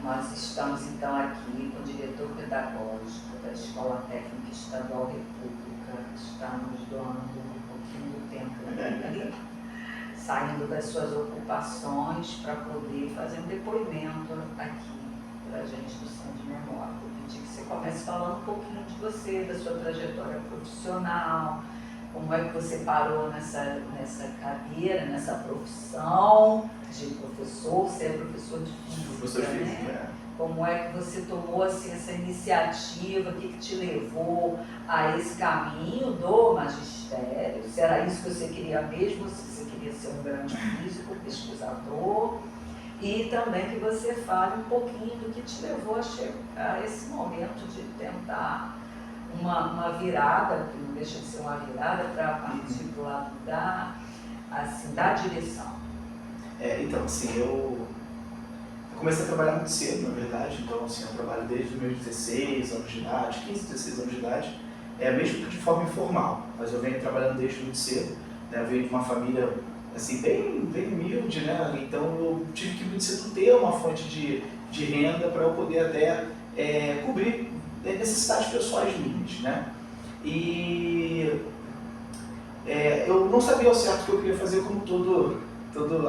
Nós estamos então aqui com o diretor pedagógico da Escola Técnica Estadual República. Estamos doando um pouquinho do tempo dele, saindo das suas ocupações para poder fazer um depoimento aqui para a gente do Centro de Memória. Vou pedir que você comece falando um pouquinho de você, da sua trajetória profissional, como é que você parou nessa cadeira, nessa profissão de professor, você é professor de física, né? Como é que você tomou assim, essa iniciativa, o que te levou a esse caminho do magistério? Se era isso que você queria mesmo, se você queria ser um grande físico, pesquisador, e também que você fale um pouquinho do que te levou a chegar a esse momento de tentar uma virada, que não deixa de ser uma virada, para partir do lado da direção. Então, assim, eu comecei a trabalhar muito cedo, na verdade. Então, assim, eu trabalho desde os meus 16 anos de idade, 15, 16 anos de idade, mesmo que de forma informal, mas eu venho trabalhando desde muito cedo, né? Eu venho de uma família, assim, bem humilde, né? Então, eu tive que muito cedo ter uma fonte de renda para eu poder até cobrir necessidades pessoais minhas, né? E eu não sabia ao certo o que eu queria fazer como todo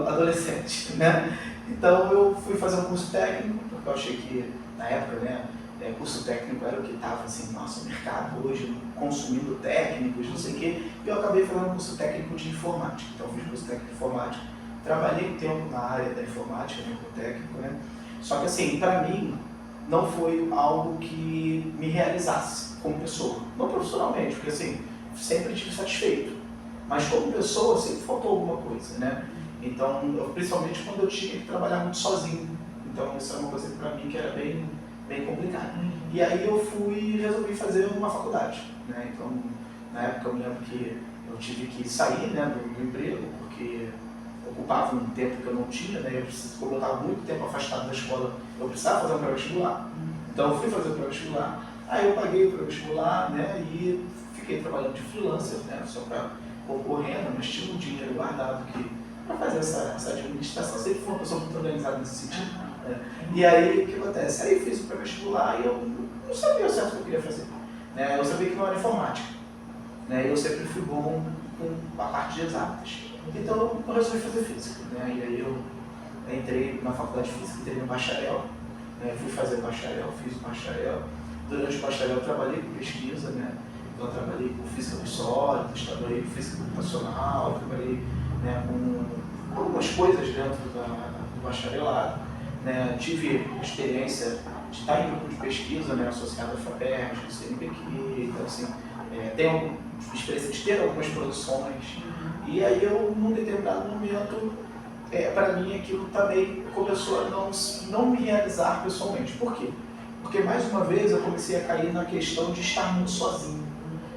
adolescente, né? Então eu fui fazer um curso técnico, porque eu achei que na época, né, curso técnico era o que estava assim, nossa, o mercado hoje consumindo técnicos, não sei o quê, e eu acabei fazendo um curso técnico de informática. Então eu fiz curso técnico de informática, trabalhei um tempo na área da informática, né, como técnico, né? Só que assim, para mim, não foi algo que me realizasse como pessoa, não profissionalmente, porque assim, sempre estive satisfeito, mas como pessoa sempre faltou alguma coisa, né? Então, principalmente quando eu tinha que trabalhar muito sozinho, então isso era uma coisa para mim que era bem complicada. E aí eu resolvi fazer uma faculdade, né? Então, na época eu me lembro que eu tive que sair, né, do emprego, porque ocupava um tempo que eu não tinha, né? Como eu estava muito tempo afastado da escola, eu precisava fazer um pré-vestibular. Então eu fui fazer o pré-vestibular, aí eu paguei o pré-vestibular, né? E fiquei trabalhando de freelancer, né? Só para concorrendo, mas tinha um dinheiro guardado para fazer essa administração. Eu sempre fui uma pessoa muito organizada nesse sentido. Né? E aí o que acontece? Aí eu fiz o pré-vestibular e eu não sabia o certo o que eu queria fazer. Né? Eu sabia que não era informática. Né? Eu sempre fui bom com a parte de exatas. Então eu resolvi fazer física, né? E aí eu entrei na faculdade de física, entrei no bacharel, né? Fui fazer o bacharel, fiz o bacharel. Durante o bacharel eu trabalhei com pesquisa, né? Então eu trabalhei com física dos sólidos, trabalhei com física computacional, trabalhei, né, com algumas coisas dentro do bacharelado, né? Tive experiência de estar em grupo de pesquisa, né, associado à FAPERJ, ao CNPq, então assim, tenho experiência de ter algumas produções. E aí eu, num determinado momento, para mim aquilo também começou a não me realizar pessoalmente. Por quê? Porque mais uma vez eu comecei a cair na questão de estar muito sozinho.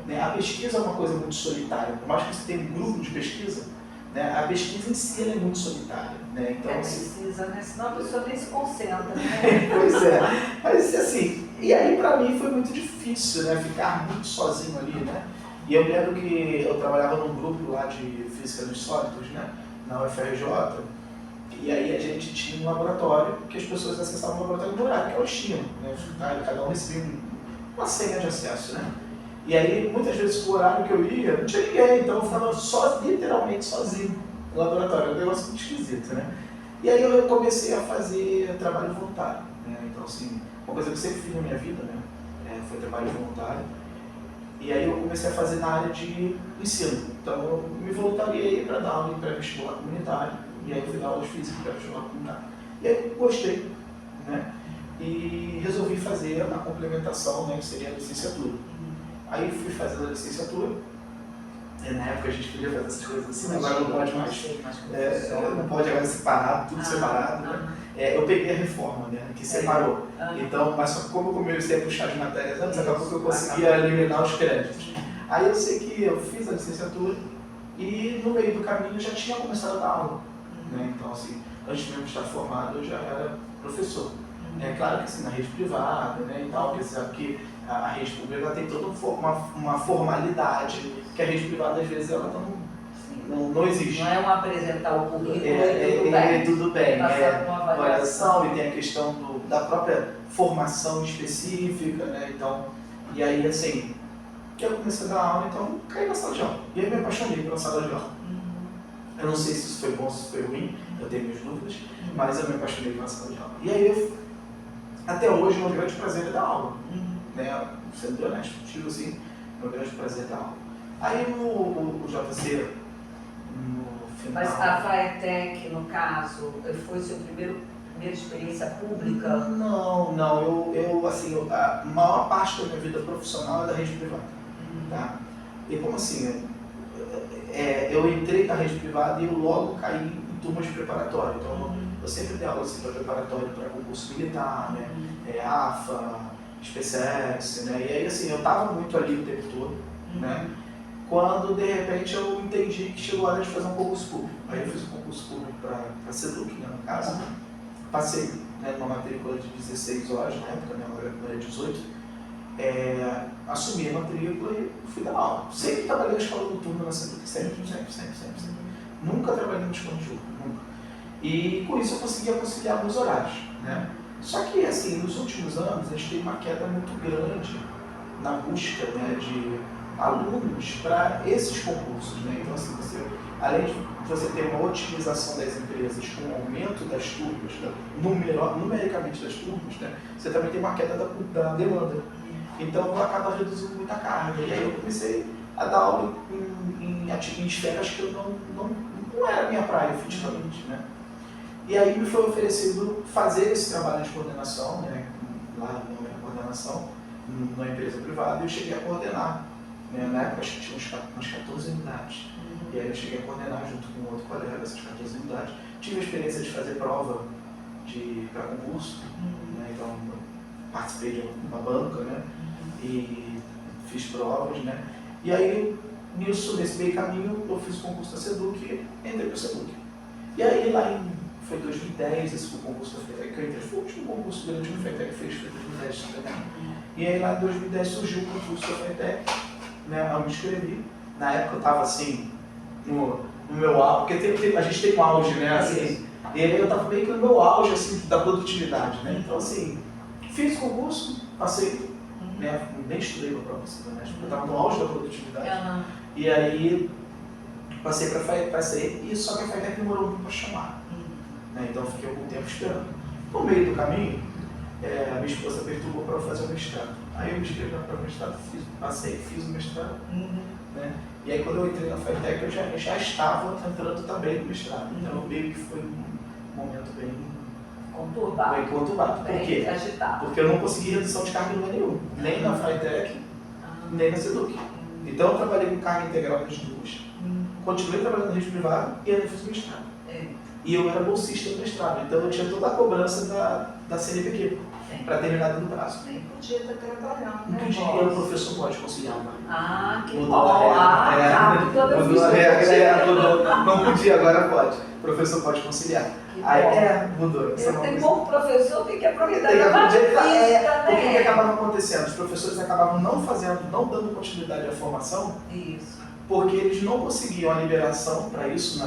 Né? A pesquisa é uma coisa muito solitária, por mais que você tenha um grupo de pesquisa, né? A pesquisa em si é muito solitária. Né? Então, precisa, né? Senão a pessoa nem se concentra. Né? Pois é, mas assim, e aí para mim foi muito difícil, né? Ficar muito sozinho ali, né? E eu lembro que eu trabalhava num grupo lá de física dos sólidos, né, na UFRJ, e aí a gente tinha um laboratório que as pessoas acessavam o laboratório no horário que elas tinham, né, cada um recebia uma senha de acesso, né. E aí muitas vezes o horário que eu ia não tinha ninguém, então eu ficava literalmente sozinho no laboratório, era um negócio muito esquisito, né. E aí eu comecei a fazer trabalho voluntário, né, então assim, uma coisa que eu sempre fiz na minha vida, né, foi trabalho voluntário. E aí eu comecei a fazer na área de ensino. Então eu me voluntariei para dar aula em pré-vestibular comunitário. E aí eu fui dar aula de física em pré-vestibular comunitário. E aí eu gostei, né? E resolvi fazer a complementação, né, que seria a licenciatura. Aí fui fazendo a licenciatura. Na época a gente podia fazer essas coisas assim, agora não pode mais. Não pode agora separar, tudo separado. Né? Eu peguei a reforma, né, que separou. Então, mas só que como eu comecei a puxar as matérias antes, acabou que eu conseguia eliminar os créditos. Aí eu sei que eu fiz a licenciatura e no meio do caminho eu já tinha começado a dar aula. Né? Então, assim, antes mesmo de estar formado, eu já era professor. É claro que assim, na rede privada, né, e tal, porque você sabe que a rede pública ela tem toda uma formalidade que a rede privada às vezes ela não existe. Não é um apresentar o currículo e tudo bem. Tudo bem, avaliação, e tem a questão da própria formação específica, né? Então, e aí assim, eu comecei a dar aula, então caí na sala de aula. E aí me apaixonei pela sala de aula. Eu não sei se isso foi bom, se isso foi ruim, eu tenho minhas dúvidas, mas eu me apaixonei pela sala de aula. E aí, até hoje, o meu grande prazer é dar aula. Né? Sendo honesto contigo, assim, meu grande prazer é dar aula. Aí o JC, no final... Mas a FAETEC, no caso, foi sua primeira experiência pública? Não, a maior parte da minha vida profissional é da rede privada. Tá? E como assim, eu entrei na rede privada e eu logo caí em turmas de preparatório. Então eu sempre dei aula assim, para preparatório para concurso militar, né? AFA, SpaceX, né? E aí assim, eu estava muito ali o tempo todo, né? Quando de repente eu entendi que chegou a hora de fazer um concurso público. Aí eu fiz um concurso público para a SEDUC, né, no caso. Passei, né, numa matrícula de 16 horas, na época, né, agora era 18. Assumi a matrícula e fui dar aula. Sempre trabalhei na escola noturna na SEDUC, sempre. Nunca trabalhei na escola de jogo, nunca. E com isso eu conseguia conciliar alguns horários, né? Só que assim, nos últimos anos a gente tem uma queda muito grande na busca, né, de alunos para esses concursos, né? Então assim, além de você ter uma otimização das empresas com o aumento das turmas, né, numericamente das turmas, né, você também tem uma queda da demanda. Então acaba reduzindo muita carga. E aí eu comecei a dar aula em esferas que eu não era a minha praia, efetivamente, né? E aí me foi oferecido fazer esse trabalho de coordenação, né, lá na minha coordenação, numa empresa privada, e eu cheguei a coordenar. Na época acho que tinha umas 14 unidades. E aí eu cheguei a coordenar junto com outro colega essas 14 unidades. Tive a experiência de fazer prova para concurso, né? Então participei de uma banca, né? E fiz provas, né? E aí nesse meio caminho eu fiz o concurso da SEDUC e entrei para a SEDUC. E aí foi 2010 esse foi o concurso da FAETEC que eu entrei, foi o último concurso grande que a FAETEC fez, foi 2010 também. E aí lá em 2010 surgiu o concurso da FAETEC, né? Eu me inscrevi. Na época eu estava assim, no meu auge, porque a gente tem um auge, né? Assim, e aí eu estava meio que no meu auge assim, da produtividade, né? Então assim, fiz o concurso, passei, né? Nem estudei para a prova, né? Eu estava no auge da produtividade. E aí passei para a FAETEC, e só que a FAETEC demorou muito para chamar. Né? Então eu fiquei algum tempo esperando. No meio do caminho, a minha esposa perturbou para eu fazer o mestrado. Aí eu me inscrevi para o mestrado, fiz o mestrado. Né? E aí quando eu entrei na FAETEC eu já estava entrando também no mestrado. Então meio que foi um momento bem conturbado. Por quê? Agitado. Porque eu não consegui redução de carga em lugar nenhum, nem na FAETEC, nem na SEDUC. Então eu trabalhei com carga integral nas duas. Continuei trabalhando na rede privada e ainda fiz o mestrado. E eu era bolsista do mestrado, então eu tinha toda a cobrança da CNPq para terminar no prazo. Nem podia estar trabalhando, né? Não podia, o professor pode conciliar. Que mudou bom. a regra. Mudou a regra, não podia, agora pode. O professor pode conciliar. Aí mudou. Tem pouco professor, tem que aproveitar. O que acabava acontecendo? Os professores acabavam não dando continuidade à formação, porque eles não conseguiam a liberação para isso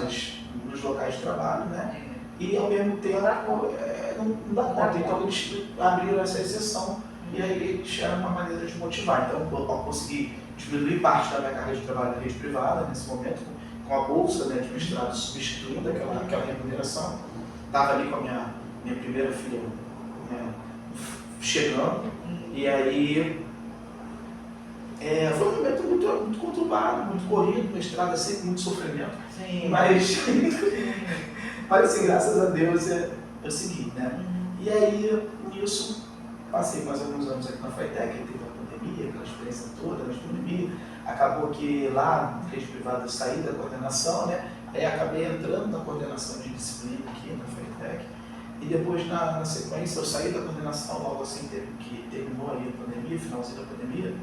nos locais de trabalho, né? E ao mesmo tempo não dá conta. Então eles abriram essa exceção e aí eles eram uma maneira de motivar. Então eu consegui diminuir parte da minha carga de trabalho na rede privada nesse momento, com a bolsa, né, de mestrado substituindo aquela remuneração. Estava ali com a minha primeira filha, né, chegando, e aí foi um momento muito conturbado, muito corrido, mestrado é sempre muito sofrimento. Sim. Mas assim, graças a Deus eu segui, né? E aí, nisso, passei mais alguns anos aqui na FAETEC, teve a pandemia, aquela experiência toda na pandemia. Acabou que lá, na rede privada, eu saí da coordenação, né? Aí acabei entrando na coordenação de disciplina aqui na FAETEC. E depois, na sequência, eu saí da coordenação logo assim que terminou aí a pandemia, finalzinho da pandemia.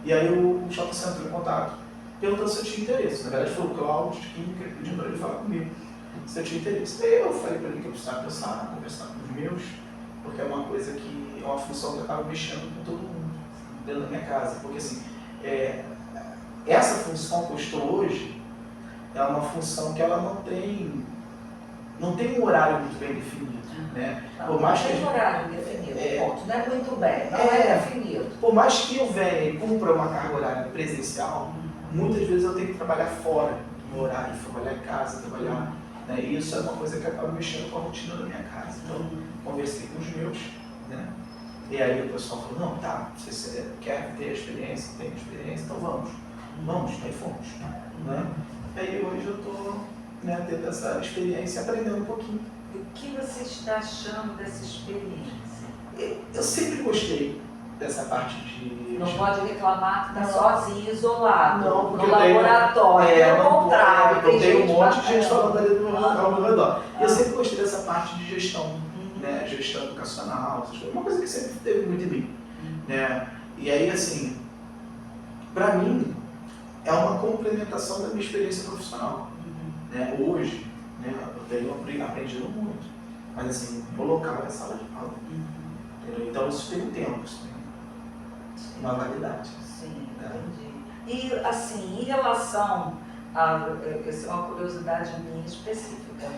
E aí o JC entrou em contato, perguntando se eu tinha interesse. Na verdade, foi o Cláudio de Química que pediu para ele falar comigo se eu tinha interesse. Aí eu falei para ele que eu precisava conversar com os meus, porque é uma coisa que é uma função que eu estava mexendo com todo mundo dentro da minha casa. Porque assim, essa função que eu estou hoje é uma função que ela não tem não tem um horário muito bem definido, né? Por mais não que tem horário definido, ponto. Não é muito bem, não é definido. Por mais que eu venha e cumpra uma carga horária presencial, muitas vezes eu tenho que trabalhar fora do meu horário, trabalhar em casa, trabalhar, né? E isso é uma coisa que acaba mexendo com a rotina da minha casa. Então, conversei com os meus, né? E aí o pessoal falou, não, tá, você quer ter experiência, tem experiência, então vamos, aí fomos, né? E aí hoje eu estou, né, tendo essa experiência, aprendendo um pouquinho. E o que você está achando dessa experiência? Eu sempre gostei dessa parte de... Não pode reclamar que está sozinho, isolado, não, porque no laboratório, pelo contrário. Eu tenho um monte de gente bacana. falando ali ao meu redor. Eu sempre gostei dessa parte de gestão, né, gestão educacional, uma coisa que sempre teve muito em mim. Né? E aí, assim, para mim, é uma complementação da minha experiência profissional. Né? Hoje, né, eu tenho aprendido muito, mas assim, o local é a sala de aula. Então isso tem um tempo, isso tem uma validade. Sim, entendi. E assim, em relação a, essa é uma curiosidade minha específica,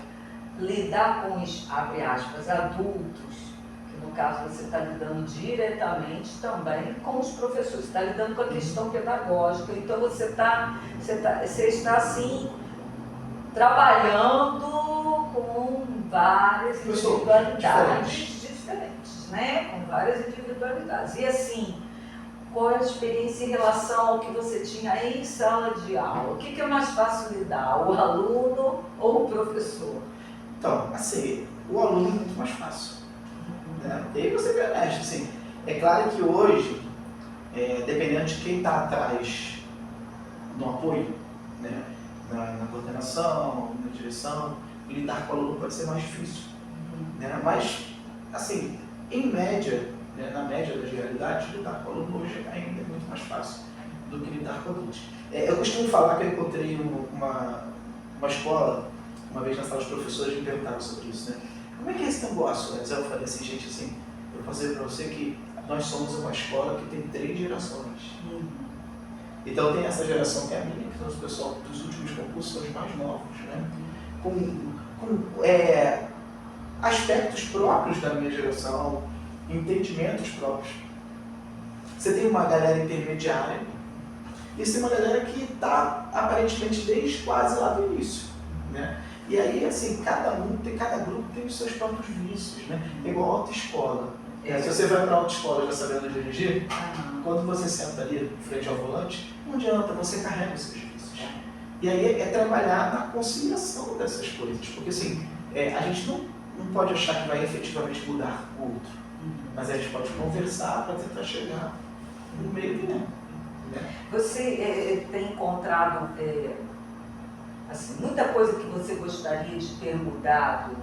lidar com os, abre aspas, adultos, que no caso você está lidando diretamente também com os professores, você está lidando com a questão pedagógica, então você está assim, trabalhando com várias individualidades diferentes, né? Com várias individualidades. E assim, qual é a experiência em relação ao que você tinha em sala de aula? O que é mais fácil lidar, o aluno ou o professor? Então, assim, o aluno é muito mais fácil. Né? E aí você me honesto, assim, é claro que hoje, dependendo de quem está atrás do apoio, né? Na coordenação, na direção, lidar com o aluno pode ser mais difícil. Né? Mas, assim, em média, né, na média das realidades, lidar com o aluno hoje ainda é muito mais fácil do que lidar com adultos. Eu costumo falar que eu encontrei uma escola, uma vez na sala dos professores, me perguntaram sobre isso, né? Como é que é esse negócio? Antes eu falei assim, gente, assim, eu vou fazer para você que nós somos uma escola que tem 3 gerações. Então tem essa geração que é a minha, que são os pessoal dos últimos concursos, são os mais novos, né? Com aspectos próprios da minha geração, entendimentos próprios. Você tem uma galera intermediária, e você tem uma galera que está aparentemente desde quase lá do início. Né? E aí, assim, cada grupo tem os seus próprios vícios, né? É igual a autoescola. Se você vai para a autoescola já sabendo dirigir, quando você senta ali frente ao volante, não adianta, você carrega os seus vícios. E aí é trabalhar na conciliação dessas coisas, porque assim, a gente não pode achar que vai efetivamente mudar o outro, mas a gente pode conversar para tentar chegar no meio termo. Né? Você tem encontrado assim, muita coisa que você gostaria de ter mudado,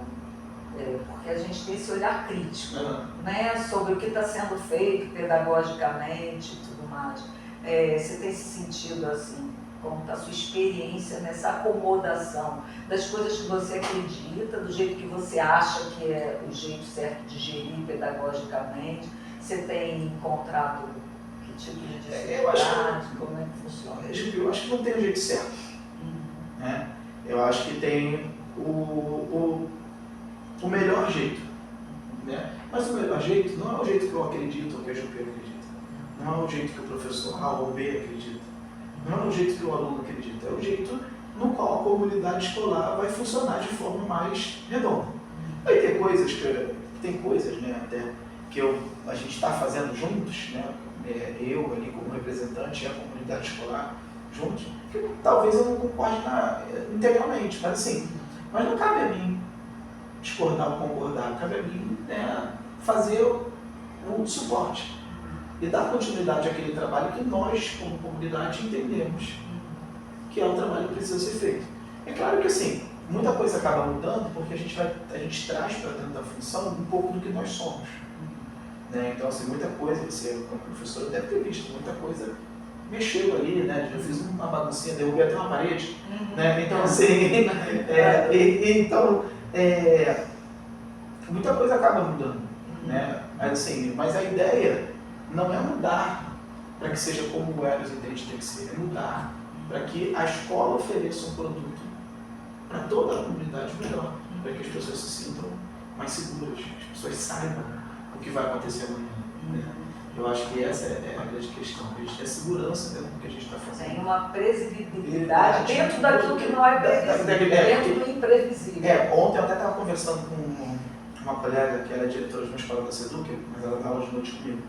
porque a gente tem esse olhar crítico, né, sobre o que está sendo feito pedagogicamente e tudo mais. Você tem se sentido assim, como está a sua experiência nessa acomodação das coisas que você acredita, do jeito que você acha que é o jeito certo de gerir pedagogicamente? Você tem encontrado que tipo de dificuldade? Como é que funciona? Eu acho que não tem o jeito certo. Né? Eu acho que tem o melhor jeito. Né? Mas o melhor jeito não é o jeito que eu acredito ou que a Jupi acredita. Não é o jeito que o professor A ou B acredita. Não é o jeito que o aluno acredita. É o jeito no qual a comunidade escolar vai funcionar de forma mais redonda. Aí tem coisas, né, até que a gente está fazendo juntos, né, eu ali como representante e a comunidade escolar juntos, que talvez eu não concorde integralmente, mas assim, mas não cabe a mim discordar ou concordar, cabe a mim fazer o suporte e dar continuidade àquele trabalho que nós, como comunidade, entendemos que é um trabalho que precisa ser feito. É claro que assim, muita coisa acaba mudando porque a gente traz para dentro da função um pouco do que nós somos. Né? Então, assim, muita coisa, você como professor deve ter visto, muita coisa mexeu ali, né? Eu fiz uma baguncinha, derrubei até uma parede. Né? Então, assim, muita coisa acaba mudando. Né? Mas a ideia não é mudar para que seja como o Eros entende tem que ser, é mudar para que a escola ofereça um produto para toda a comunidade melhor. para que as pessoas se sintam mais seguras, que as pessoas saibam o que vai acontecer amanhã. Né? Eu acho que essa é a grande questão. A gente tem segurança dentro do que a gente está fazendo. Tem uma previsibilidade dentro daquilo que não é previsível, dentro do imprevisível. Ontem eu até estava conversando com uma colega que era diretora de uma escola da SEDUC, mas ela dá aula de noite comigo.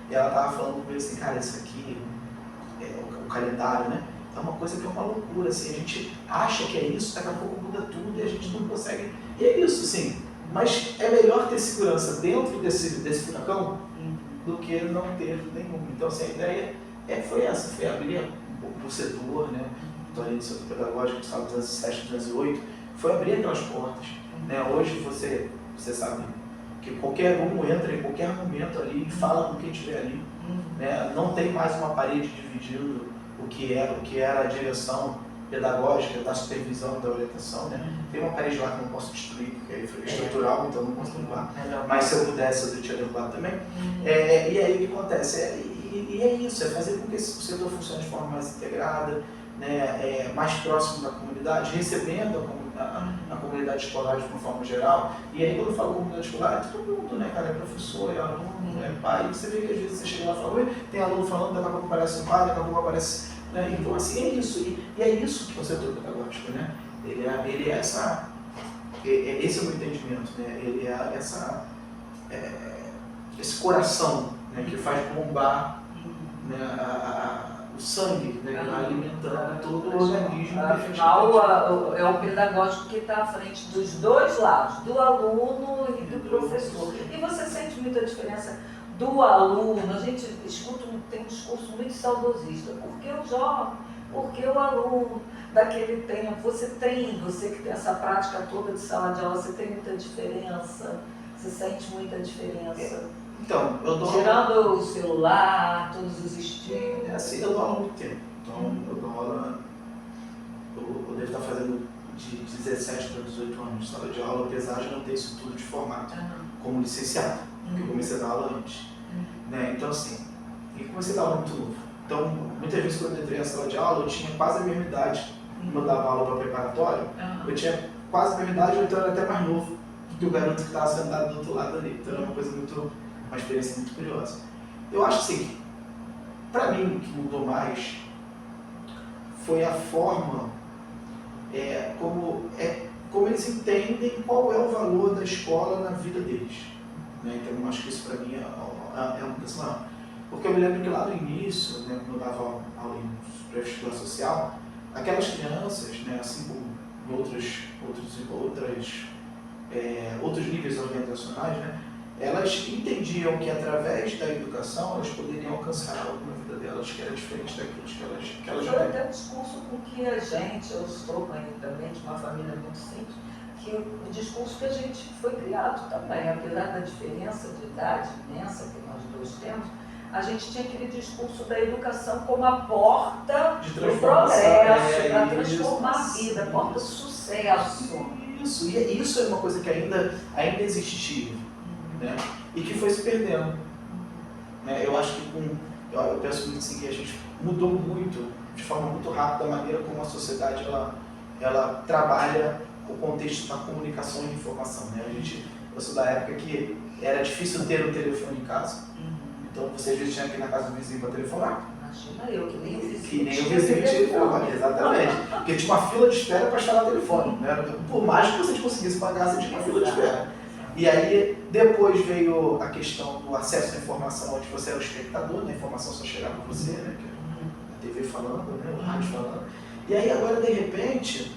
E ela estava falando comigo assim, cara, isso aqui, o calendário, né? É uma coisa que é uma loucura, assim, a gente acha que é isso, daqui a pouco muda tudo e a gente não consegue. E é isso, sim. Mas é melhor ter segurança dentro desse furacão do que não ter nenhum. Então, assim, a ideia foi essa, foi abrir o setor, né? Estou ali no setor pedagógico, estava em 2007, 2008, foi abrir aquelas portas. Né? Hoje você sabe que qualquer um entra em qualquer momento ali e fala com quem estiver ali. Né? Não tem mais uma parede dividindo o que era a direção pedagógica, da supervisão, da orientação. Né? Tem uma parede lá que eu não posso destruir, porque aí foi estrutural, então não posso derrubar. Mas se eu pudesse, eu tinha derrubado também. E aí o que acontece? E é isso, é fazer com que esse setor funcione de forma mais integrada, né? Mais próximo da comunidade, recebendo a comunidade escolar de uma forma geral. E aí quando eu falo comunidade escolar, é todo mundo, né, cara? É professor, é aluno, é pai. Você vê que às vezes você chega lá e fala, tem aluno falando, daqui a pouco aparece um pai, daqui a pouco aparece... Né? Então assim, é isso. E é isso que é o setor pedagógico, né? Ele é essa... Esse é o meu entendimento, né? Ele é esse coração, né, que faz bombar, né, o sangue, né, alimentando todo o organismo. Afinal, é o pedagógico que está à frente dos dois lados, do aluno e do professor. E você sente muita diferença do aluno? A gente tem um discurso muito saudosista. Porque o jovem, porque o aluno daquele tempo, você que tem essa prática toda de sala de aula, você tem muita diferença, você sente muita diferença. Então, eu dou tirando o celular, todos os estímulos. Assim, eu dou aula há muito tempo. Então, eu dou aula, eu devo estar fazendo de 17 para 18 anos de sala de aula, apesar de não ter isso tudo de formato, como licenciado, porque eu comecei a dar aula antes. Né? Então, assim, eu comecei a dar aula muito novo. Então, muitas vezes quando eu entrei na sala de aula, eu tinha quase a mesma idade. Quando eu dava aula para preparatório, eu tinha quase a mesma idade, ou então eu era até mais novo do que o garoto que estava sentado do outro lado ali. Então, era uma experiência muito curiosa. Eu acho assim, para mim o que mudou mais foi a forma como eles entendem qual é o valor da escola na vida deles. Né? Então eu acho que isso para mim é uma mudança maior. Porque eu me lembro que lá no início, né, quando eu dava aula em pré-vestibular social, aquelas crianças, né, assim como outros níveis organizacionais, né, elas entendiam que através da educação elas poderiam alcançar algo na vida delas que era diferente daquilo que elas já têm. Foi até um discurso com que eu estou também de uma família muito simples, que o discurso que a gente foi criado também, apesar da diferença de idade imensa que nós dois temos, a gente tinha aquele discurso da educação como a porta do progresso, para transformar a vida, a porta do sucesso. Isso, e isso é uma coisa que ainda existia. Né? E que foi se perdendo. Né? Eu acho que eu penso muito assim, que a gente mudou muito, de forma muito rápida, a maneira como a sociedade ela trabalha o contexto da comunicação e informação. Né? Eu sou da época que era difícil ter um telefone em casa, então você às vezes tinha que ir na casa do vizinho para telefonar. Imagina eu, que nem o vizinho. Que nem o vizinho tinha telefone, exatamente. Porque tinha uma fila de espera para instalar o telefone. Né? Por mais que você conseguisse pagar, você tinha uma fila de espera. E aí, depois veio a questão do acesso à informação, onde você era o espectador, né? A informação só chegava para você, né? A TV falando, né? O rádio falando. E aí, agora, de repente,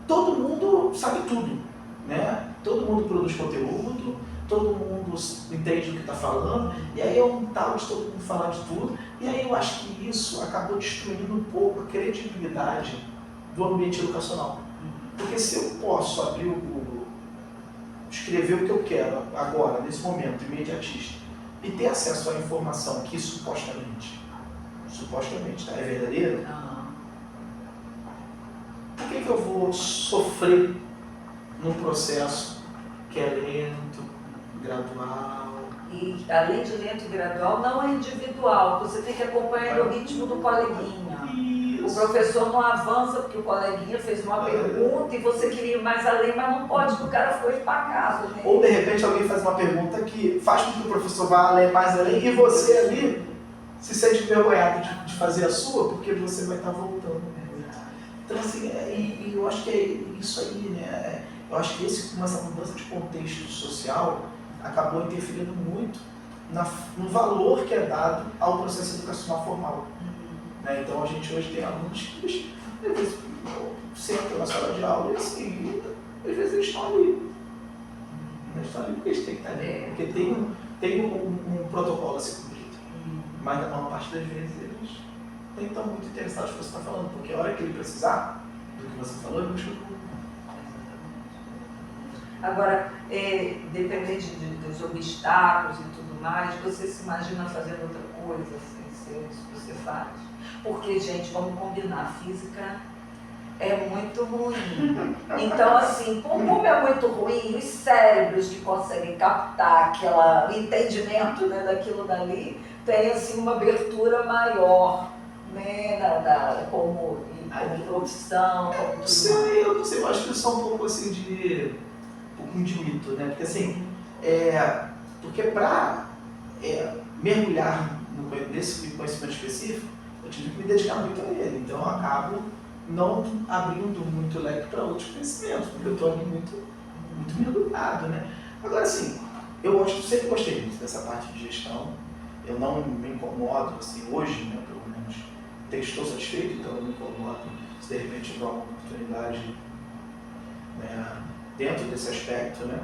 todo mundo sabe tudo, né? Todo mundo produz conteúdo, todo mundo entende o que está falando, e aí é um tal de todo mundo falar de tudo. E aí eu acho que isso acabou destruindo um pouco a credibilidade do ambiente educacional. Porque se eu posso abrir o Google, escrever o que eu quero agora, nesse momento, imediatista, e ter acesso à informação que supostamente, tá, é verdadeira, por que eu vou sofrer num processo que é lento, gradual? E além de lento e gradual, não é individual, você tem que acompanhar o ritmo do coleguinha. O professor não avança porque o coleguinha fez uma pergunta e você queria ir mais além, mas não pode, porque o cara foi para casa. Né? Ou de repente alguém faz uma pergunta que faz com que o professor vá mais além e você ali se sente envergonhado de fazer a sua porque você vai estar voltando. Então assim, e eu acho que é isso aí, né? Eu acho que essa mudança de contexto social acabou interferindo muito no valor que é dado ao processo educacional formal. Né? Então a gente hoje tem alunos que às vezes sentam na sala de aula e assim, às vezes eles estão ali. Eles estão ali porque eles têm que estar ali, porque tem um protocolo a ser cumprido. Mas na maior parte das vezes eles nem estão muito interessados no que você está falando, porque a hora que ele precisar do que você falou, ele busca tudo. Agora, dependente dos obstáculos e tudo mais, você se imagina fazendo outra coisa, assim, se é isso que você faz? Porque, gente, vamos combinar, física é muito ruim. Então, assim, como é muito ruim, os cérebros que conseguem captar aquele entendimento, né, daquilo dali, tem assim, uma abertura maior, né, como profissão, como tudo. Eu não sei, eu acho que isso é um pouco assim de mito, né? Porque assim, porque para mergulhar nesse conhecimento específico, eu tive que me dedicar muito a ele. Então eu acabo não abrindo muito leque para outros conhecimentos, porque eu estou ali muito mergulhado, né? Agora assim, sempre gostei muito dessa parte de gestão. Eu não me incomodo, assim, hoje, né, pelo menos, estou satisfeito, então eu não me incomodo se de repente tiver uma oportunidade, né, dentro desse aspecto, né?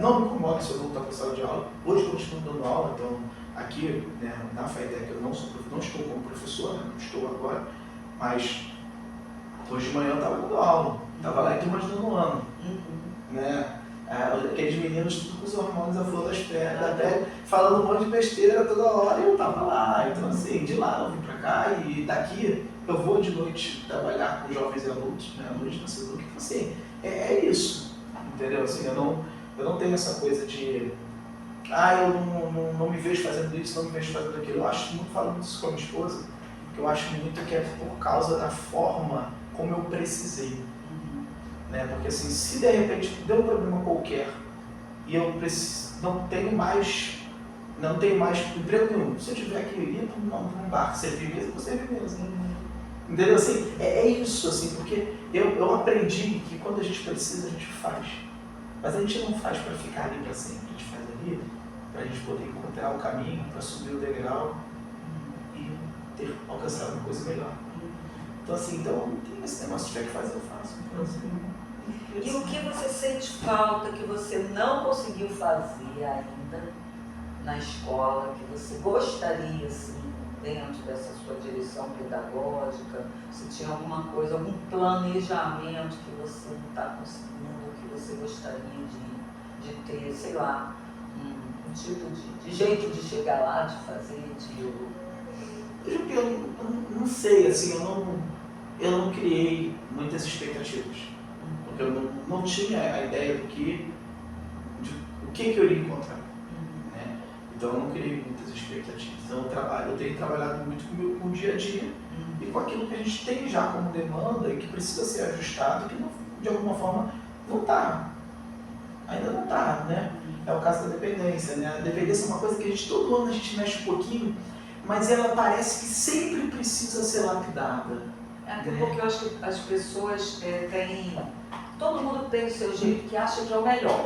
Não me incomoda se eu voltar para a sala de aula. Hoje eu continuo dando aula, então aqui, né, na FATEC eu não estou como professor, né, não estou agora, mas hoje de manhã eu estava dando aula, estava lá em turmas do nono ano, né? Aqueles meninos tudo com os hormônios à flor da pele, falando um monte de besteira toda hora e eu estava lá. Então assim, de lá eu vim para cá e daqui eu vou de noite trabalhar com jovens e adultos, né, à noite na Seduc, então assim, é isso, entendeu? Assim, eu não tenho essa coisa de eu não me vejo fazendo isso, não me vejo fazendo aquilo. Eu acho muito, falo isso com a minha esposa, que eu acho muito que é por causa da forma como eu precisei. Né? Porque assim, se de repente deu um problema qualquer e eu não tenho mais emprego nenhum, se eu tiver que ir para um bar, servir mesa, eu vou servir mesa. Entendeu? Assim, é isso, assim, porque eu aprendi que quando a gente precisa, a gente faz. Mas a gente não faz para ficar ali para sempre, a gente faz ali para a gente poder encontrar o caminho, para subir o degrau e alcançar uma coisa melhor. Então assim, não tem esse negócio de tiver que fazer, eu faço. Então, assim, e o que você sente falta que você não conseguiu fazer ainda na escola, que você gostaria, assim, dentro dessa sua direção pedagógica, se tinha alguma coisa, algum planejamento que você não está conseguindo, que você gostaria de ter, sei lá, um tipo de jeito de chegar lá, de fazer, Eu não sei, assim, eu não criei muitas expectativas, porque eu não tinha a ideia do que eu iria encontrar. Né? Então eu não criei muitas expectativas. Então eu tenho trabalhado muito com o dia a dia e com aquilo que a gente tem já como demanda e que precisa ser ajustado, que de alguma forma ainda não está, né? É o caso da dependência, né? A dependência é uma coisa que todo ano a gente mexe um pouquinho, mas ela parece que sempre precisa ser lapidada. Até porque eu acho que as pessoas têm... Todo mundo tem o seu jeito que acha que é o melhor.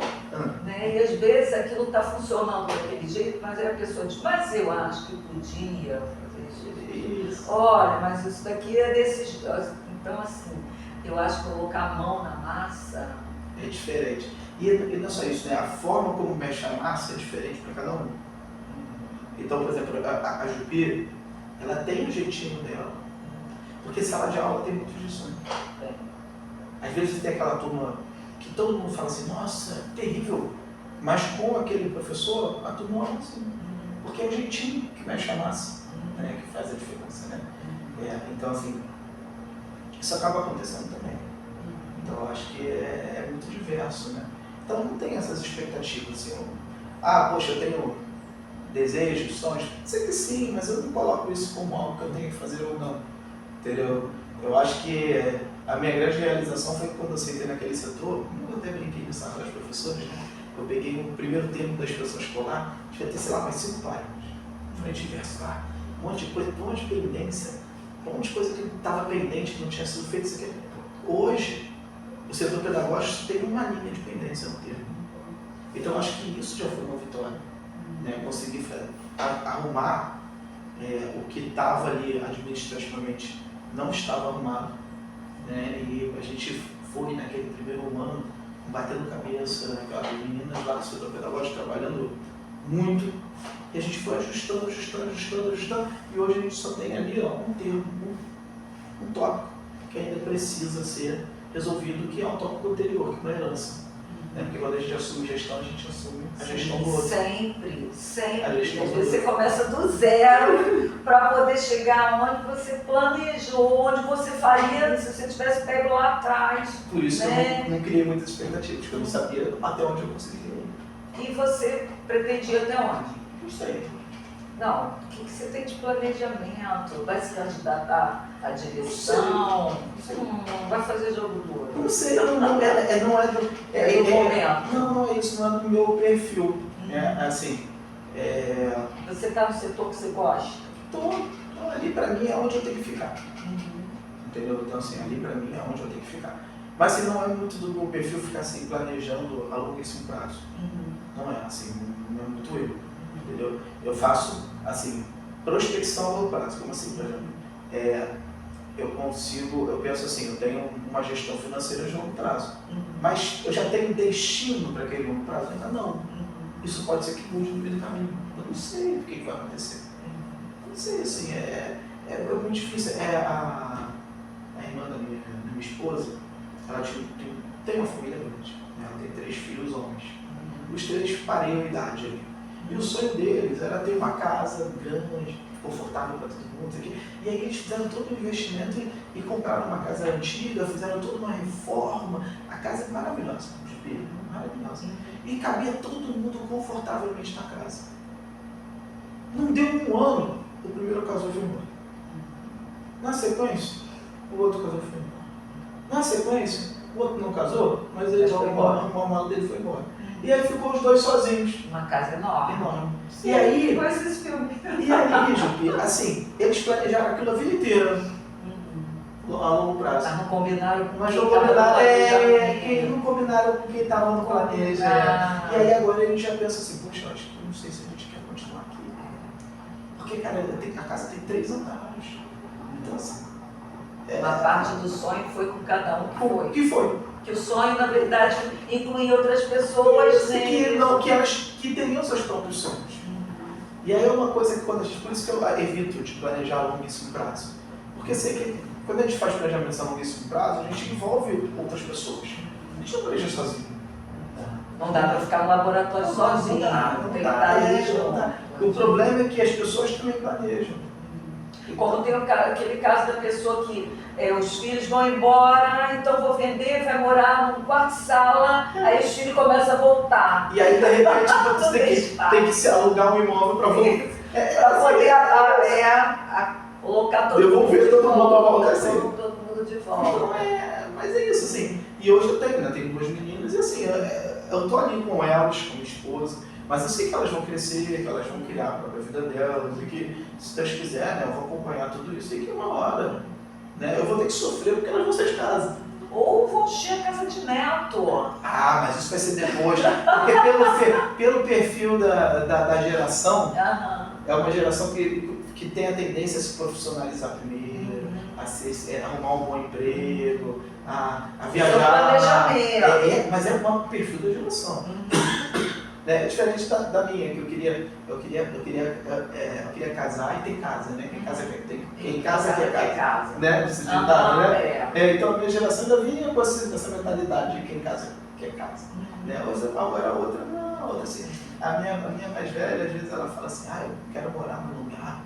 Né? E às vezes aquilo está funcionando daquele jeito, mas aí a pessoa diz, mas eu acho que podia fazer isso. Olha, mas isso daqui é desses... Então, assim, eu acho que colocar a mão na massa... É diferente. E não é só isso, né? A forma como mexe a massa é diferente para cada um. Então, por exemplo, a Jupi, ela tem um jeitinho dela. Porque sala de aula tem muito disso, né? Às vezes tem aquela turma que todo mundo fala assim, nossa, terrível. Mas com aquele professor, a turma ama assim. Porque é o jeitinho que mexe a massa, né? Que faz a diferença, né? Então, assim, isso acaba acontecendo também. Então, eu acho que é muito diverso, né? Então, não tem essas expectativas, assim, poxa, eu tenho desejos, sonhos. Sei que sim, mas eu não coloco isso como algo que eu tenho que fazer ou não. entendeu? Eu acho que a minha grande realização foi quando eu sentei naquele setor, eu até brinquei nisso com as professoras, né? Eu peguei o primeiro termo da expressão escolar, devia ter, sei lá, mais 5 páginas, frente e verso, um monte de coisa, um monte de pendência, um monte de coisa que estava pendente, que não tinha sido feito, isso aqui. Hoje, o setor pedagógico tem uma linha de pendência no termo. Então, eu acho que isso já foi uma vitória, né? Conseguir arrumar o que estava ali administrativamente não estava arrumado, né? E a gente foi naquele primeiro ano batendo cabeça, né? As meninas lá do setor pedagógico trabalhando muito, e a gente foi ajustando, e hoje a gente só tem ali um termo, um tópico que ainda precisa ser resolvido, que é um tópico anterior, que é uma herança. Porque quando a gente assume gestão, a gente assume a gestão do outro. Sempre. A gestão do Você outro. começa do zero para poder chegar onde você planejou, onde você faria se você tivesse pego lá atrás. Por isso né? que eu não criei muitas expectativas, porque eu não sabia até onde eu conseguiria ir. E você pretendia até onde? Não sei. Não, o que você tem de planejamento? Vai se candidatar à direção? Vai fazer jogo duro? Não sei, não é do momento. Não é isso, não é do meu perfil. Assim, Você está no setor que você gosta? Então, ali pra mim é onde eu tenho que ficar. Entendeu? Então, assim, ali pra mim é onde eu tenho que ficar. Mas assim, não é muito do meu perfil ficar assim, planejando a longuíssimo prazo. Não é assim, não é muito eu. Entendeu? Eu faço, assim, prospecção a longo prazo. Como assim, por exemplo? Eu penso assim, eu tenho uma gestão financeira de longo prazo. Mas eu já tenho destino para aquele longo prazo? Ainda não. Isso pode ser que mude no meio do caminho. Eu não sei o que vai acontecer. Não sei, assim, é muito difícil. A irmã da minha esposa, ela tem uma família grande. Né? Ela tem 3 filhos homens. Os 3 parelham a idade ali. E o sonho deles era ter uma casa grande, confortável para todo mundo. E aí eles fizeram todo o investimento e compraram uma casa antiga, fizeram toda uma reforma. A casa é maravilhosa, maravilhosa. E cabia todo mundo confortavelmente na casa. Não deu um ano, o primeiro casal foi embora. Na sequência, o outro casal foi embora. Na sequência, o outro não casou, mas ele foi embora, o mala dele foi embora. E aí ficou os 2 sozinhos. Uma casa enorme. E aí, com esses filmes. Jupi, assim, eles planejaram aquilo a vida inteira, a longo prazo. Mas não combinaram com Mas quem não estava combinaram, no que não combinaram com quem estava no planejo. E aí agora a gente já pensa assim, poxa, acho que não sei se a gente quer continuar aqui. Porque, cara, a casa tem 3 andares. Então, assim. Uma parte do sonho foi com cada um que foi. Que foi? Que o sonho, na verdade, inclui outras pessoas, né? Que teriam seus próprios sonhos. E aí é uma coisa que por isso que eu evito de planejar a longuíssimo prazo. Porque sei que quando a gente faz planejamento a longuíssimo prazo, a gente envolve outras pessoas. A gente não planeja sozinho. Não dá para ficar no laboratório sozinho. Não dá. O problema é que as pessoas também planejam. E como tem aquele caso da pessoa que os filhos vão embora, então vou vender, vai morar num quarto-sala, aí os filhos começam a voltar. E aí, de repente, você tem que se alugar um imóvel para voltar. Para poder colocar todo devolver todo mundo a volta assim. Todo mundo de volta. Então, mas é isso, assim. E hoje eu tenho 2 meninas e assim, eu tô ali com elas, com minha esposa, mas eu sei que elas vão crescer, que elas vão criar a própria vida delas, e que, se Deus quiser, né, eu vou acompanhar tudo isso, e que uma hora, né, eu vou ter que sofrer porque elas vão sair de casa. Ou vão encher a casa de neto. Mas isso vai ser depois, porque pelo perfil da geração, é uma geração que tem a tendência a se profissionalizar primeiro, a arrumar um bom emprego, a viajar. Mas é um perfil da geração. É diferente da minha, que eu queria casar e ter casa, né? Quem casa quer casa, né? Esse ditado, né? Então a minha geração ainda vinha com essa mentalidade de quem casa quer casa. Né? Agora a outra, não, a outra assim, a minha mais velha, às vezes ela fala assim, eu quero morar num lugar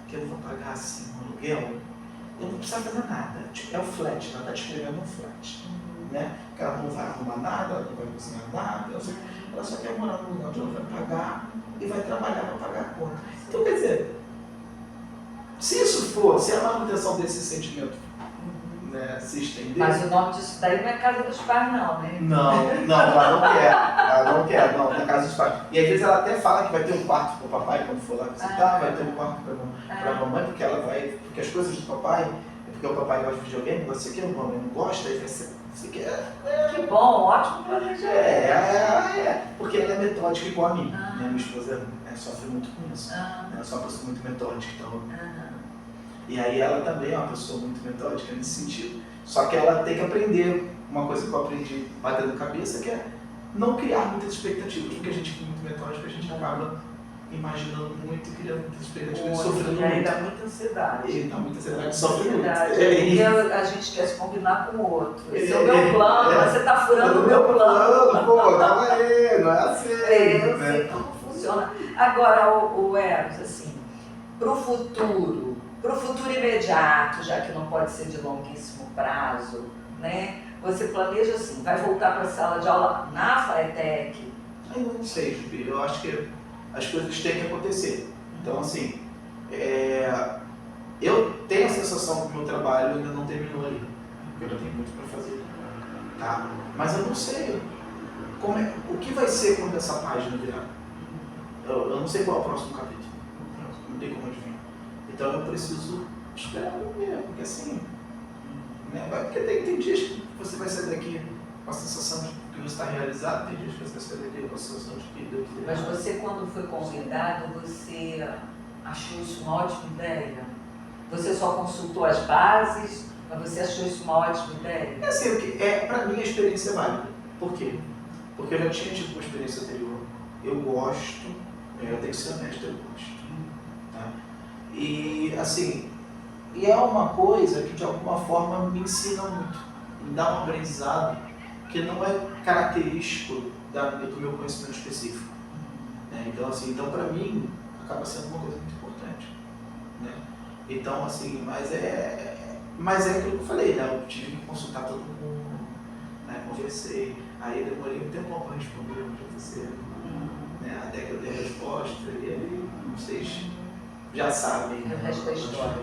que eu vou pagar assim, um aluguel, eu não preciso fazer nada. É o flat, ela está descrevendo um flat. Né? Que ela não vai arrumar nada, ela não vai cozinhar nada, ela só quer morar num lugar onde ela vai pagar e vai trabalhar para pagar a conta. Então, quer dizer, se isso for se a manutenção desse sentimento, né, se estender... Mas o nome disso daí não é casa dos pais não, né? Não, ela não quer. Ela não quer, não, na casa dos pais. E às vezes ela até fala que vai ter um quarto pro papai quando for lá visitar, vai ter um quarto pra mamãe, porque ela vai. Porque as coisas do papai, é porque o papai gosta de videogame, você quer, a mamãe não gosta, aí você quer. Que bom, ótimo planejamento. Porque ela é metódica igual a mim. Minha esposa sofre muito com isso. Ela só é uma pessoa muito metódica, então. E aí ela também é uma pessoa muito metódica nesse sentido. Só que ela tem que aprender uma coisa que eu aprendi batendo cabeça, que é não criar muitas expectativas, porque a gente é muito metódico, a gente acaba imaginando muito, criando muitas expectativas, sofrendo muito. E aí dá muita ansiedade. E dá muita ansiedade, sofre muito. Porque a gente quer se combinar com o outro. Esse é o meu plano, mas você está furando o meu plano. Pô, calma aí, não é assim. Eu sei como funciona. Agora, o Eros, assim, para o futuro imediato, já que não pode ser de longuíssimo prazo, né? Você planeja assim, vai voltar para a sala de aula na FATEC? Eu não sei, Jubi, eu acho que as coisas têm que acontecer. Então, assim, eu tenho a sensação que o meu trabalho ainda não terminou ali, porque eu ainda tenho muito para fazer, tá? Mas eu não sei o que vai ser quando essa página virar. Eu não sei qual é o próximo capítulo, não tem como adivinhar. Então eu preciso esperar ver, porque assim, né? Porque tem dias que você vai sair daqui com a sensação de que você está realizado, tem dias que você vai sair daqui com a sensação de que deu tudo errado. Mas você, quando foi convidado, você achou isso uma ótima ideia? Você só consultou as bases, mas você achou isso uma ótima ideia? É assim, para mim a experiência é válida. Por quê? Porque eu já tinha tido uma experiência anterior. Eu gosto, eu tenho que ser honesto, eu gosto. Tá? E assim, é uma coisa que de alguma forma me ensina muito, me dá um aprendizado que não é característico do meu conhecimento específico. Né? Então, assim, para mim acaba sendo uma coisa muito importante. Né? Então, assim, mas é aquilo que eu falei, né? Eu tive que consultar todo mundo, né? Conversei, aí demorei um tempão para responder o que você, né? Até que eu dei a resposta, e aí vocês já sabem. O resto da história.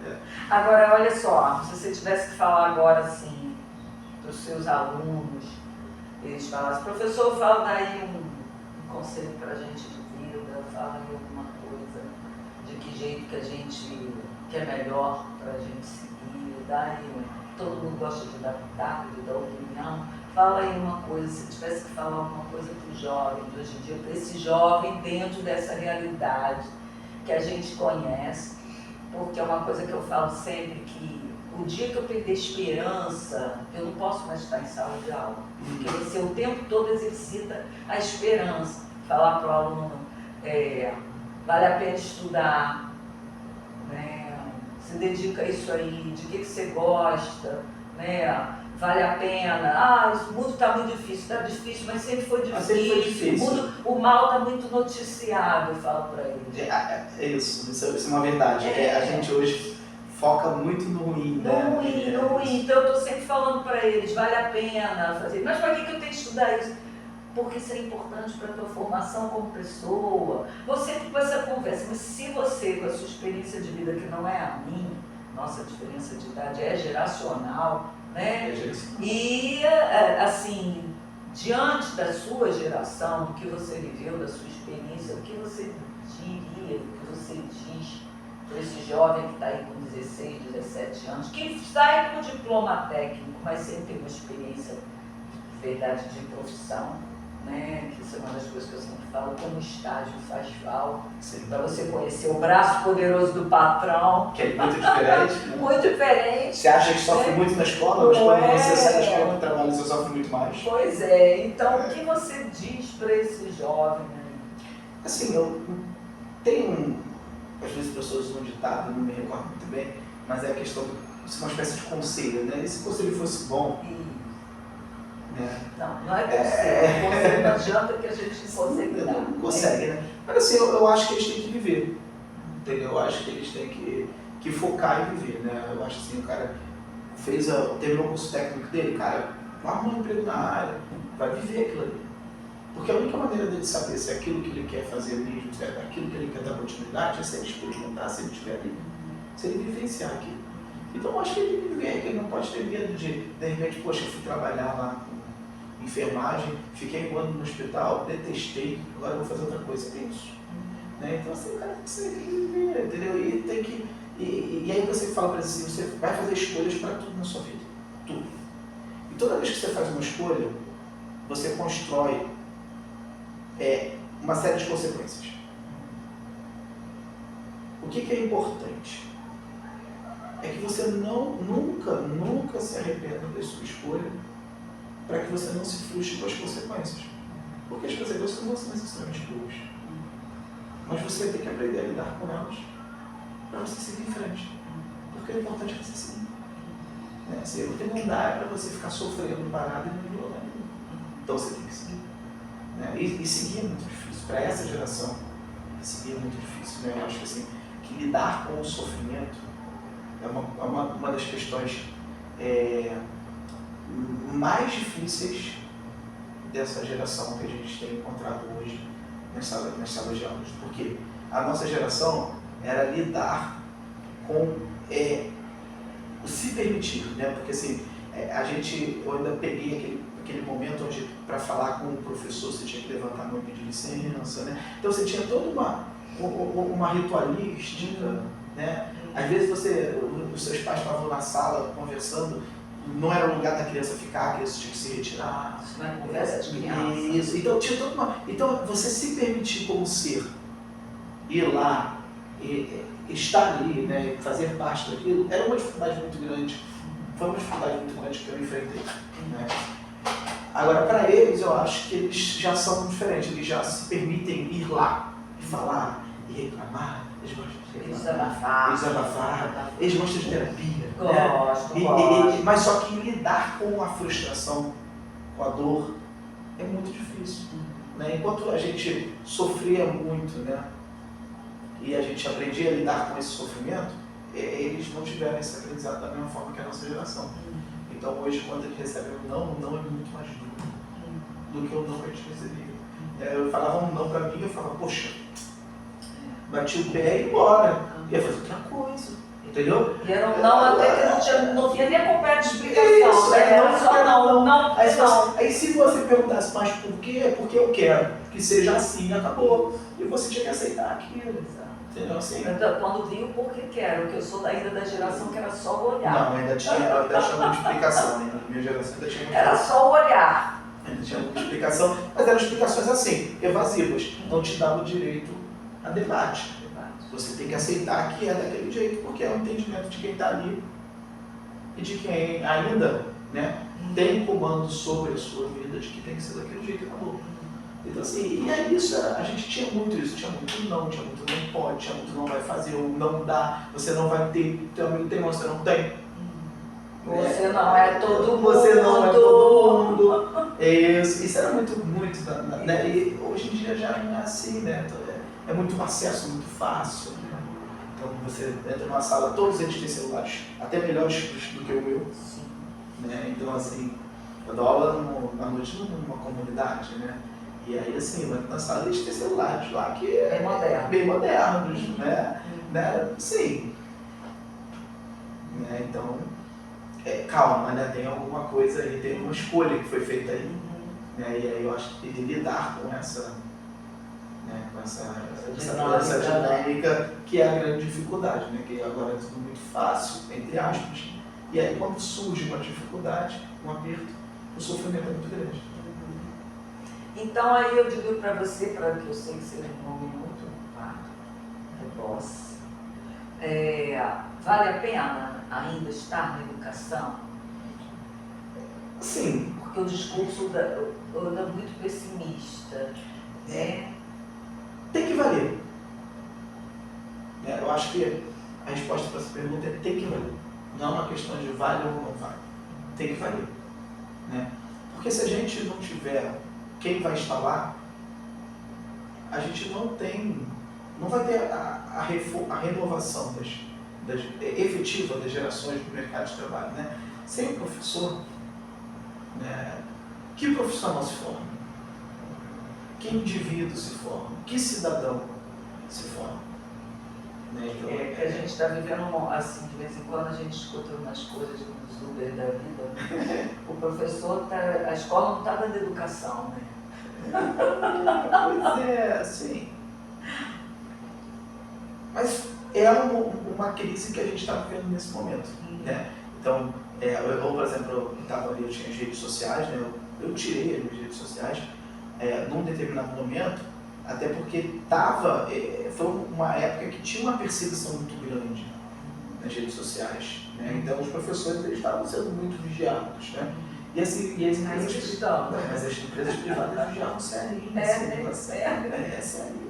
É. Agora, olha só, se você tivesse que falar agora assim, para os seus alunos, eles falassem, professor, fala daí um conselho para a gente de vida, fala aí alguma coisa, de que jeito que a gente, que é melhor para a gente seguir, daí todo mundo gosta de dar pitaco, de dar opinião, fala aí uma coisa, se tivesse que falar alguma coisa para o jovem de hoje em dia, para esse jovem dentro dessa realidade que a gente conhece, porque é uma coisa que eu falo sempre, que o dia que eu perder esperança, eu não posso mais estar em sala de aula, porque você o tempo todo exercita a esperança, falar para o aluno, vale a pena estudar, né? Se dedica a isso aí, de que você gosta, né? Vale a pena, o mundo está muito difícil, mas sempre foi difícil. O mal está muito noticiado, eu falo para eles. Isso é uma verdade. A gente hoje foca muito no ruim. No ruim. Então eu estou sempre falando para eles, vale a pena fazer. Mas para que eu tenho que estudar isso? Porque isso é importante para a tua formação como pessoa. Você com essa conversa, mas se você, com a sua experiência de vida, que não é a minha, nossa diferença de idade é geracional, né? E, assim, diante da sua geração, do que você viveu, da sua experiência, o que você diria, o que você diz para esse jovem que está aí com 16, 17 anos, que sai com diploma técnico, mas sem ter uma experiência de verdade de profissão, né? Que isso é uma das coisas que eu sempre falo, como o estágio faz falta, para você conhecer o braço poderoso do patrão. Que é muito diferente. Né? Muito diferente. Você acha que sofre muito na escola, mas quando você sai da escola do trabalho, você sofre muito mais. Pois é. Então, o que você diz para esse jovem? Assim, eu tenho, às vezes, pessoas usam um ditado, não me recordo muito bem, mas é a questão de ser uma espécie de conselho, né? E se o conselho fosse bom... Não é conselho. Conselho não adianta que a gente não consegue dar. Não consegue, né? Mas assim, eu acho que eles têm que viver, entendeu? Eu acho que eles têm que focar em viver, né? Eu acho assim, o cara terminou o curso técnico dele, cara, arruma um emprego na área, vai viver aquilo ali. Porque a única maneira dele saber se é aquilo que ele quer fazer mesmo, se é aquilo que ele quer dar continuidade, é se ele experimentar, se ele estiver ali. se ele vivenciar aquilo. Então eu acho que ele viver, que ele não pode ter medo de repente, poxa, eu fui trabalhar lá com enfermagem, fiquei um ano no hospital, detestei, agora eu vou fazer outra coisa, é isso. Né? Então assim, o cara tem que viver, entendeu? E tem que. E aí você fala para ele assim, você vai fazer escolhas para tudo na sua vida. Tudo. E toda vez que você faz uma escolha, você constrói uma série de consequências. O que é importante? É que você nunca se arrependa da sua escolha para que você não se frustre com as consequências. Porque as consequências não vão ser necessariamente boas. Mas você tem que aprender a lidar com elas para você seguir em frente. Porque o importante é você seguir. Porque não dá para você ficar sofrendo parado e não violar nenhum. Então você tem que seguir. E seguir é muito difícil. Para essa geração, seguir é muito difícil. Eu acho que, assim, que lidar com o sofrimento é uma das questões mais difíceis dessa geração que a gente tem encontrado hoje nas salas de aulas. Porque a nossa geração era lidar com o se permitir, né? Porque assim, eu ainda peguei aquele momento onde para falar com o professor você tinha que levantar a mão e pedir licença, né? Então você tinha toda uma ritualística, né? Às vezes os seus pais estavam na sala conversando, não era o lugar da criança ficar, a criança tinha que se retirar. Isso não é conversa de criança. Isso. Então tinha toda então você se permitir como ser, ir lá, estar ali, né, fazer parte daquilo, era uma dificuldade muito grande. Foi uma dificuldade muito grande que eu enfrentei. Né? Agora, para eles, eu acho que eles já são diferentes, eles já se permitem ir lá, e falar, e reclamar, eles gostam de reclamar, desabafar, eles gostam de terapia. Gostam. Mas só que lidar com a frustração, com a dor, é muito difícil. Né? Enquanto a gente sofria muito, né? E a gente aprendia a lidar com esse sofrimento, eles não tiveram esse aprendizado da mesma forma que a nossa geração. Então hoje, quando eles recebem um não é muito mais duro do que o não que a gente recebia. Eu falava um não pra mim, eu falava, poxa, bati o pé e ia embora. Ia fazer outra coisa, entendeu? E era um não até que não tinha nem acompanhado de explicação. Isso, Era só não. Aí se você perguntasse, mas por quê? É porque eu quero que seja assim, acabou. E você tinha que aceitar aquilo. Entendeu? Assim. Quando vi o porquê quero, que eu sou ainda da geração que era só o olhar. Não, ainda tinha muita explicação, né? Na minha geração ainda tinha muita Era só o olhar. Ainda tinha muita explicação, mas eram explicações assim, evasivas, não te davam direito a debate. Você tem que aceitar que é daquele jeito, porque é o entendimento de quem está ali e de quem ainda, né, tem comando sobre a sua vida, de que tem que ser daquele jeito e acabou. Então assim, e é isso, a gente tinha muito isso, tinha muito não pode, tinha muito não vai fazer, ou não dá, você não vai ter, teu amigo tem, você não tem. Você não é todo mundo. Você não é todo mundo. Isso era muito, né? E hoje em dia já não é assim, né? É muito acesso, muito fácil. Né? Então você entra numa sala, todos eles têm celulares, até melhores do que o meu. Sim. Né? Então assim, eu dou aula à noite numa comunidade, né? E aí assim, na sala eles têm celulares lá que bem modernos, né? Sim. Né? Então, calma, né? Tem alguma coisa aí, tem uma escolha que foi feita aí. Né? E aí eu acho que lidar com essa dinâmica que é a grande dificuldade, né? Que agora é tudo muito fácil, entre aspas. E aí quando surge uma dificuldade, um aperto, o sofrimento é muito grande. Então aí eu digo para você, para que eu sei que você tem um minuto, rebosse. Vale a pena ainda estar na educação? Sim. Porque o discurso anda muito pessimista, né? Tem que valer. Eu acho que a resposta para essa pergunta é tem que valer. Não é uma questão de vale ou não vale. Tem que valer. Né? Porque se a gente não tiver quem vai estar lá, a gente não vai ter a renovação efetiva das gerações do mercado de trabalho. Né? Sem o professor, né, que profissional se forma? Que indivíduo se forma? Que cidadão se forma? Né? É que a gente está vivendo, assim, de vez em quando a gente escuta umas coisas dos Uber da vida. O professor, a escola não está dando educação, né? Pois é, sim. Mas é uma crise que a gente está vivendo nesse momento, né? Então, eu, por exemplo, eu estava ali, eu tinha as redes sociais, né? Eu tirei as minhas redes sociais num determinado momento, até porque foi uma época que tinha uma perseguição muito grande nas redes sociais, né? Então os professores eles estavam sendo muito vigiados, né? E as empresas privadas vigiavam sério, sério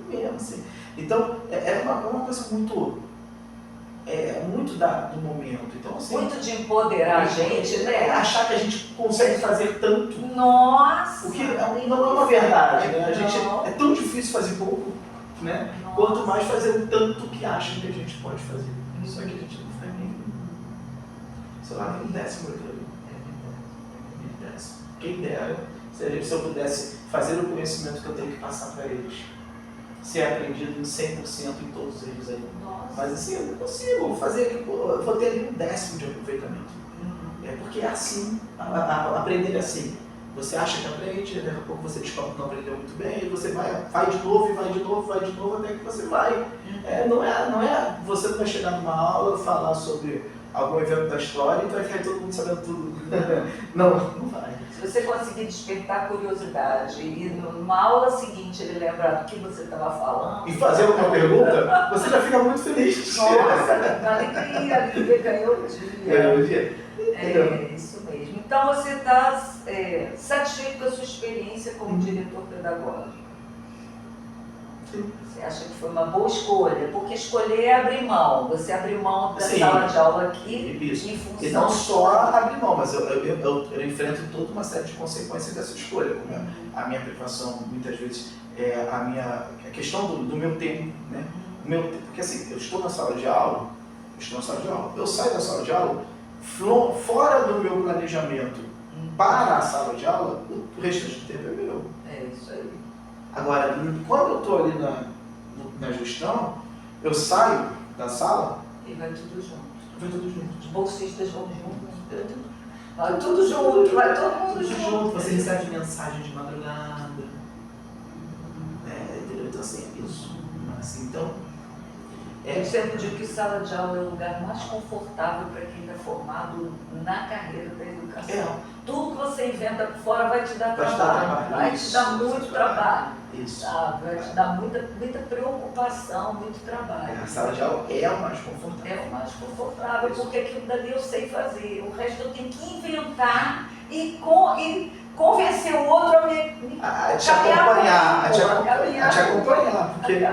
mesmo, assim. Então é uma coisa muito do momento. Então, assim, muito de empoderar a gente, né? Achar que a gente consegue fazer tanto. Nossa! O que não é uma verdade, né? A gente é tão difícil fazer pouco, né? Nossa. Quanto mais fazer o tanto que acham que a gente pode fazer. Só que a gente não faz nem, sei lá, nem um décimo daquilo ali. Quem dera, se eu pudesse fazer o conhecimento que eu tenho que passar para eles, ser aprendido em 100% em todos eles aí. Nossa. Mas assim, eu não consigo fazer, eu vou ter ali um décimo de aproveitamento. Porque é assim, aprender é assim. Você acha que aprende, daqui a pouco você descobre que não aprendeu muito bem, e você vai de novo, até que você vai. Você não vai chegar numa aula e falar sobre algum evento da história e vai ficar todo mundo sabendo tudo. Não vai. Se você conseguir despertar a curiosidade e numa aula seguinte ele lembrar do que você estava falando e fazer alguma pergunta, você já fica muito feliz. Nossa, alegria, ganhou o dia. É isso mesmo. Então você está satisfeito com a sua experiência como diretor pedagógico? Sim. Você acha que foi uma boa escolha? Porque escolher é abrir mão. Você abriu mão da Sim. sala de aula aqui Isso. em função... E não só abrir mão, mas eu enfrento toda uma série de consequências dessa escolha, como a minha privação, muitas vezes, a questão do meu tempo, né? Porque assim, eu estou na sala de aula, eu saio da sala de aula, fora do meu planejamento para a sala de aula, o restante do tempo é meu. É isso aí. Agora, quando eu estou ali na gestão, eu saio da sala e vai tudo junto. Os bolsistas vão juntos. Vai tudo junto, vai todo mundo junto. Você recebe mensagem de madrugada. Então assim, é isso. Assim, então, eu sempre digo que sala de aula é o lugar mais confortável para quem está formado na carreira da educação. Tudo que você inventa por fora vai te dar trabalho, vai te dar muito trabalho. Isso. Sabe? Vai te dar muita preocupação, muito trabalho. A sala de aula é o mais confortável. É o mais confortável, porque aquilo dali eu sei fazer. O resto eu tenho que inventar e convencer o outro a te acompanhar, porque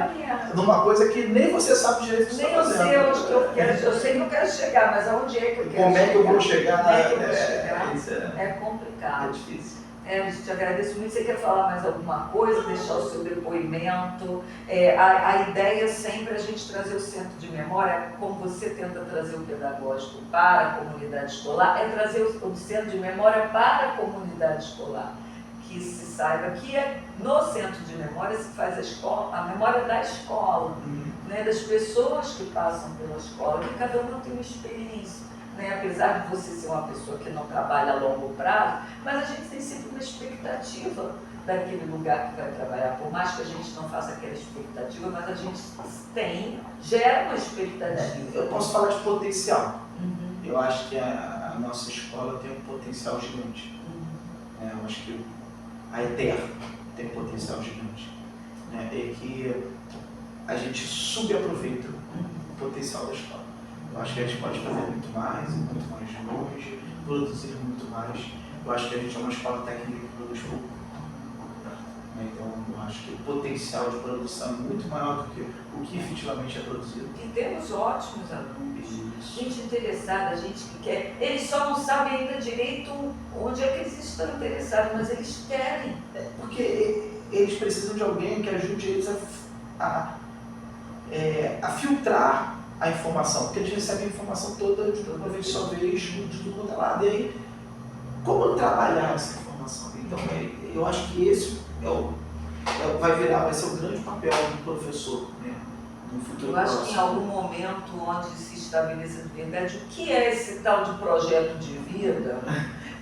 numa coisa que nem você sabe direito o que você está fazendo. Nem eu sei onde que eu quero, eu sei que eu quero chegar, mas aonde é que eu quero chegar? Como é que eu vou chegar? É complicado. É difícil. Eu te agradeço muito. Você quer falar mais alguma coisa, deixar o seu depoimento? A ideia é sempre a gente trazer o centro de memória, como você tenta trazer o pedagógico para a comunidade escolar, é trazer o centro de memória para a comunidade escolar. Que se saiba que no centro de memória se faz a memória da escola, né, das pessoas que passam pela escola, que cada um tem uma experiência. Né? Apesar de você ser uma pessoa que não trabalha a longo prazo, mas a gente tem sempre uma expectativa daquele lugar que vai trabalhar. Por mais que a gente não faça aquela expectativa, mas a gente gera uma expectativa. Eu posso falar de potencial. Eu acho que a nossa escola tem um potencial gigante. Eu acho que a ETER tem um potencial gigante. É que a gente subaproveita o potencial da escola. Eu acho que a gente pode fazer muito mais longe, produzir muito mais. Eu acho que a gente é uma escola técnica que produz pouco. Então, eu acho que o potencial de produção é muito maior do que o que efetivamente é produzido. E temos ótimos alunos, gente interessada, gente que quer. Eles só não sabem ainda direito onde é que eles estão interessados, mas eles querem. Porque eles precisam de alguém que ajude eles a filtrar a informação, porque eles recebem a informação toda de uma vez só, de tudo quanto é lado. E aí, como trabalhar essa informação? Então, eu acho que esse vai ser o grande papel do professor, né? no futuro Eu acho próximo. que em algum momento onde se estabeleça de verdade o que é esse tal de projeto de vida,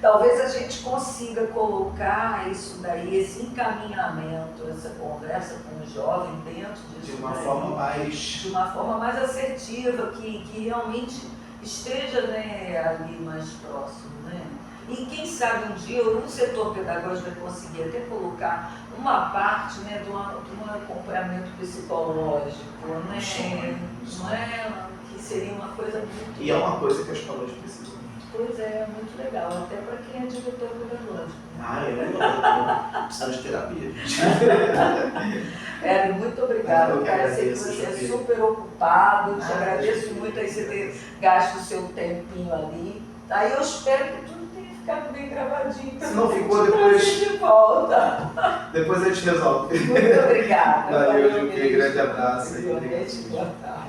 talvez a gente consiga colocar isso daí, esse encaminhamento, essa conversa com o jovem dentro disso De uma daí, forma mais assertiva, que realmente esteja, né, ali mais próximo, né? E quem sabe um dia o setor pedagógico vai conseguir até colocar uma parte, né, de um acompanhamento psicológico, né? Não é? Que seria uma coisa muito... E é uma coisa que as escolas precisam muito. Pois é, muito legal, até para quem é diretor pedagógico. Eu preciso de terapia, gente. Muito obrigada, Eu que cara. Sei que agradeço, você é Jofia. super ocupado, te agradeço Jofia. muito aí você ter gasto o seu tempinho ali. Aí eu espero que tudo tenha ficado bem gravadinho. Se não ficou, te depois- trazer de volta. Depois a gente resolve. Muito obrigada. Valeu, Valeu Jofia. mesmo. Grande abraço. Igualmente, boa tarde.